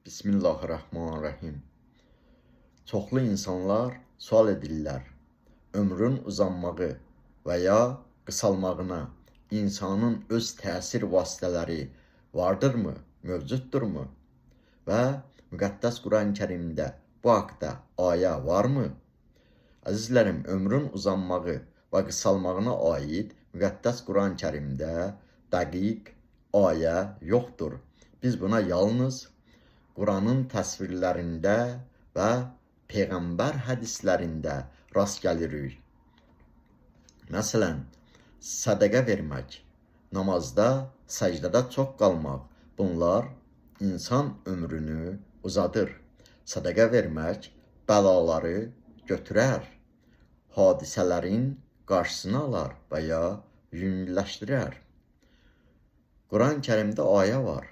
Bismillahirrahmanirrahim. Çoxlu insanlar sual edirlər, ömrün uzanmağı və ya qısalmağına insanın öz təsir vasitələri vardırmı, mövcuddurmu? Və müqəddəs Quran-Kərimdə bu haqda ayə varmı? Əzizlərim, ömrün uzanmağı və qısalmağına aid müqəddəs Quran-Kərimdə dəqiq ayə yoxdur. Biz buna yalnız Quranın təsvirlərində və Peyğəmbər hədislərində rast gəlirik. Məsələn, sədəqə vermək, namazda, səcdədə çox qalmaq, bunlar insan ömrünü uzadır. Sədəqə vermək bəlaları götürər, hadisələrin qarşısını alar və ya yüngülləşdirər. Quran-Kərimdə ayə var.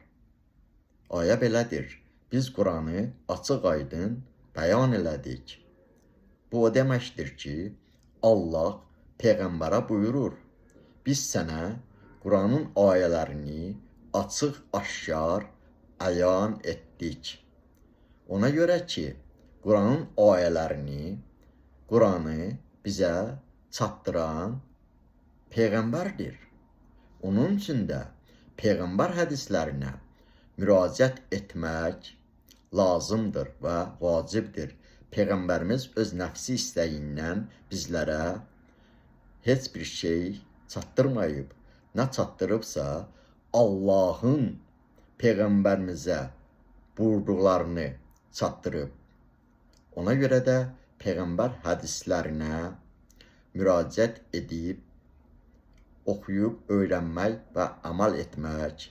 Ayə belədir. Biz Quranı açıq-aydın bəyan elədik. Bu o deməkdir ki, Allah Peyğəmbərə buyurur, biz sənə Quranın ayələrini açıq-aşkar əyan etdik. Ona görə ki, Quranın ayələrini, Quranı bizə çatdıran Peyğəmbərdir. Onun üçün də Peyğəmbər hədislərinə müraciət etmək lazımdır və vacibdir. Peyğəmbərimiz öz nəfsi istəyindən bizlərə heç bir şey çatdırmayıb. Nə çatdırıbsa, Allahın Peyğəmbərimizə buyurduqlarını çatdırıb. Ona görə də Peyğəmbər hədislərinə müraciət edib, oxuyub, öyrənmək və əməl etmək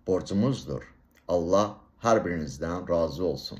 borcumuzdur. Allah hər birinizdən razı olsun.